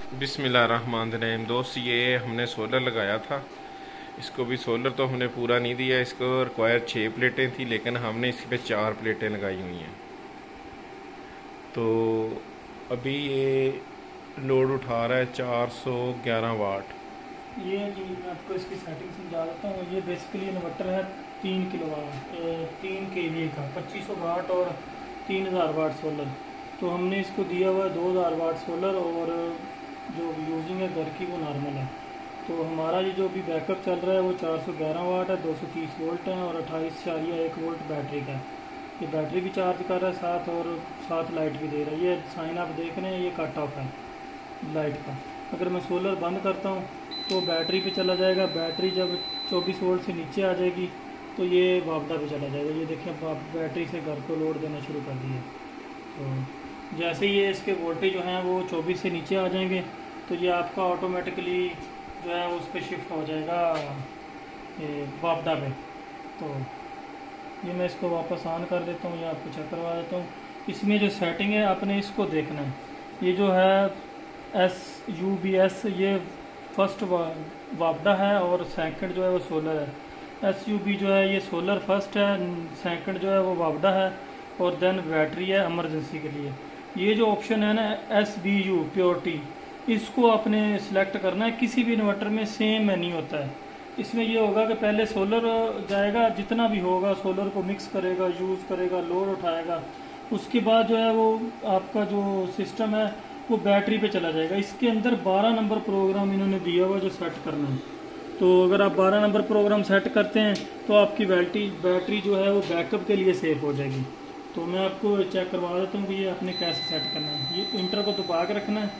बिस्मिल्लाहिर्रहमानिर्रहीम। दोस्त, ये हमने सोलर लगाया था। इसको भी सोलर तो हमने पूरा नहीं दिया। इसको रिक्वायर 6 प्लेटें थी, लेकिन हमने इस पे 4 प्लेटें लगाई हुई हैं। तो अभी ये लोड उठा रहा है 411 वाट। ये जी मैं आपको इसकी सेटिंग समझा देता हूँ। ये बेसिकली इन्वर्टर है 3 किलो वाट 3 kVA का 2500 वाट और 3000 वाट सोलर। तो हमने इसको दिया हुआ है 2000 वाट सोलर और जो यूजिंग है घर की वो नॉर्मल है। तो हमारा ये जो अभी बैकअप चल रहा है वो 411 वाट है, 230 वोल्ट है और 28.1 वोल्ट बैटरी का है। ये बैटरी भी चार्ज कर रहा है साथ और साथ लाइट भी दे रहा है। ये साइन आप देख रहे हैं, ये कट ऑफ है लाइट का। अगर मैं सोलर बंद करता हूँ तो बैटरी पे चला जाएगा। बैटरी जब 24 वोल्ट से नीचे आ जाएगी तो ये वापदा पे चला जाएगा। ये देखिए बैटरी से घर को लोड देना शुरू कर दिया। तो जैसे ये इसके वोल्टेज जो हैं वो 24 से नीचे आ जाएंगे तो ये आपका ऑटोमेटिकली जो है उस पर शिफ्ट हो जाएगा वापदा पे। तो ये मैं इसको वापस ऑन कर देता हूँ या आपको चेक करवा देता हूँ। इसमें जो सेटिंग है आपने इसको देखना है। ये जो है SUBS ये फर्स्ट वापडा है और सेकंड जो है वो सोलर है। SUB जो है ये सोलर फर्स्ट है, सेकंड जो है वो वापडा है और देन बैटरी है इमरजेंसी के लिए। ये जो ऑप्शन है ना SBU प्योरिटी, इसको आपने सिलेक्ट करना है। किसी भी इन्वर्टर में सेम मेन्यू होता है। इसमें ये होगा कि पहले सोलर जाएगा, जितना भी होगा सोलर को मिक्स करेगा, यूज़ करेगा, लोड उठाएगा। उसके बाद जो है वो आपका जो सिस्टम है वो बैटरी पे चला जाएगा। इसके अंदर 12 नंबर प्रोग्राम इन्होंने दिया हुआ जो सेट करना है। तो अगर आप 12 नंबर प्रोग्राम सेट करते हैं तो आपकी बैटरी जो है वो बैकअप के लिए सेफ हो जाएगी। तो मैं आपको चेक करवा देता हूँ कि ये आपने कैसे सेट करना है। ये इंटर को दबा के रखना है।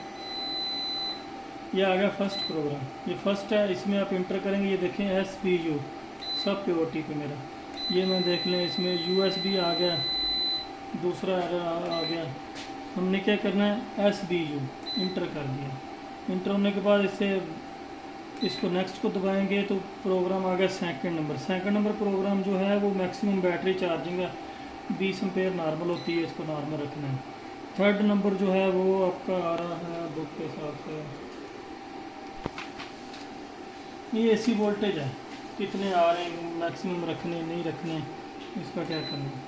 ये आ गया फर्स्ट प्रोग्राम, ये फर्स्ट है। इसमें आप इंटर करेंगे, ये देखें SBU सब प्योरिटी पे मेरा। ये मैं देख लें, इसमें USB आ गया, दूसरा आ गया। हमने क्या करना है SBU इंटर कर दिया। इंटर होने के बाद इसको नेक्स्ट को दबाएंगे तो प्रोग्राम आ गया सेकंड नंबर प्रोग्राम जो है वो मैक्सिमम बैटरी चार्जिंग है 20 एम्पेयर नॉर्मल होती है, इसको नॉर्मल रखना है। थर्ड नंबर जो है वो आपका आ रहा है बुक के हिसाब से, ये AC वोल्टेज है, कितने आ रहे हैं, मैक्सिमम रखने नहीं रखने, इसका क्या करना है।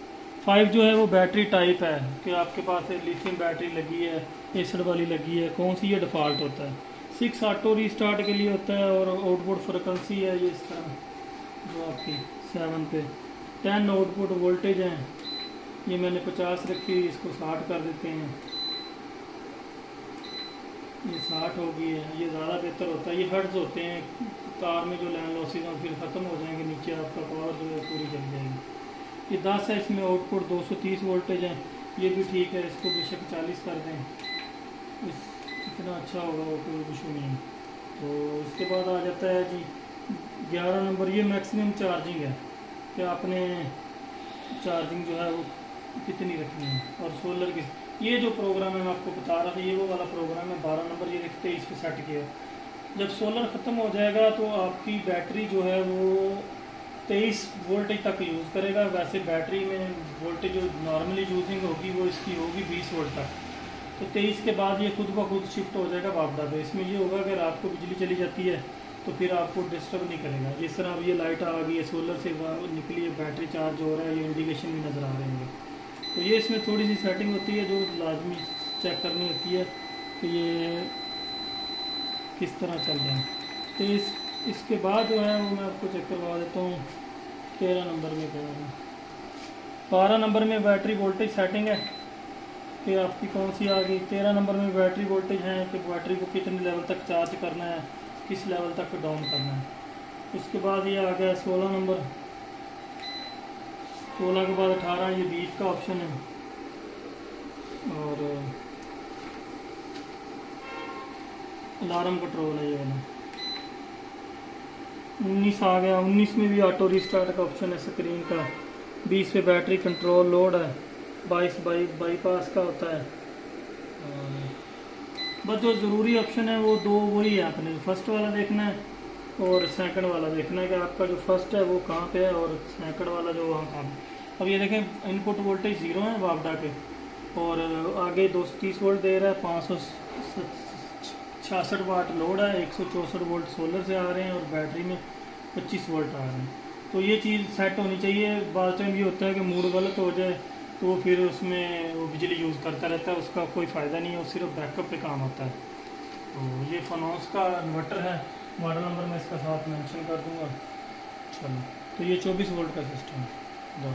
5 जो है वो बैटरी टाइप है कि आपके पास लिथियम बैटरी लगी है, एसिड वाली लगी है, कौन सी, ये डिफ़ॉल्ट होता है। 6 ऑटो रीस्टार्ट के लिए होता है और आउटपुट फ्रिक्वेंसी है ये इस तरह जो आपकी 7 पे। 10 आउटपुट वोल्टेज है, ये मैंने 50 रखी हुई, इसको 60 कर देते हैं। ये 60 हो गई है, ये ज़्यादा बेहतर होता है। ये हर्ट्ज होते हैं, तार में जो लैंड लॉसेज हैं फिर ख़त्म हो जाएंगे, नीचे आपका पावर जो है पूरी चल जाएगी। ये 10 है, इसमें आउटपुट 230 वोल्टेज है, ये भी ठीक है। इसको बेशक 40 कर दें, इस इतना अच्छा होगा, वो कोई इशू नहीं। तो इसके बाद आ जाता है जी 11 नंबर, ये मैक्सिमम चार्जिंग है कि आपने चार्जिंग जो है वो कितनी रखनी है और सोलर की। ये जो प्रोग्राम है मैं आपको बता रहा था, ये वो वाला प्रोग्राम है 12 नंबर, ये देखते 23 पे सेट किया। जब सोलर ख़त्म हो जाएगा तो आपकी बैटरी जो है वो 23 वोल्टेज तक यूज़ करेगा। वैसे बैटरी में वोल्टेज जो नॉर्मली यूजिंग होगी वो इसकी होगी 20 वोल्ट तक। तो 23 के बाद ये खुद ब खुद शिफ्ट हो जाएगा वापदा पे। इसमें ये होगा कि रात को बिजली चली जाती है तो फिर आपको डिस्टर्ब नहीं करेगा। जिस तरह अब ये लाइट आ गई है, सोलर से निकली है, बैटरी चार्ज हो रहा है, ये इंडिकेशन भी नज़र आ रहे हैं। तो ये इसमें थोड़ी सी सेटिंग होती है जो लाजमी चेक करनी होती है कि ये किस तरह चल रहा है। तो इसके बाद जो है वो मैं आपको चेक करवा देता हूँ। 13 नंबर में क्या है, 12 नंबर में बैटरी वोल्टेज सेटिंग है कि आपकी कौन सी आ गई। 13 नंबर में बैटरी वोल्टेज है कि बैटरी को कितने लेवल तक चार्ज करना है, किस लेवल तक डाउन करना है। उसके बाद ये आ गया 16 नंबर, 16 के बाद 18, ये बीच का ऑप्शन है। और अलार्म कंट्रोल है ये वाला। 19 आ गया, 19 में भी ऑटो रिस्टार्ट का ऑप्शन है स्क्रीन का। 20 पे बैटरी कंट्रोल लोड है, 22 बाईपास का होता है। बस जो ज़रूरी ऑप्शन है वो दो वही है, आपने फर्स्ट वाला देखना है और सेकंड वाला देखना है कि आपका जो फर्स्ट है वो कहाँ पे है और सेकंड वाला जो वहाँ कहाँ पे। अब ये देखें इनपुट वोल्टेज 0 है वापडा के और आगे 230 वोल्ट दे रहा है, 66 वाट लोड है, 164 वोल्ट सोलर से आ रहे हैं और बैटरी में 25 वोल्ट आ रहे हैं। तो ये चीज़ सेट होनी चाहिए। बाद टाइम ये होता है कि मूड गलत हो जाए तो फिर उसमें वो बिजली यूज़ करता रहता है, उसका कोई फ़ायदा नहीं है, वो सिर्फ बैकअप पे काम आता है। तो ये फनोस का इन्वर्टर है, मॉडल नंबर मैं इसका साथ मेंशन कर दूंगा। चलो, तो ये 24 वोल्ट का सिस्टम है।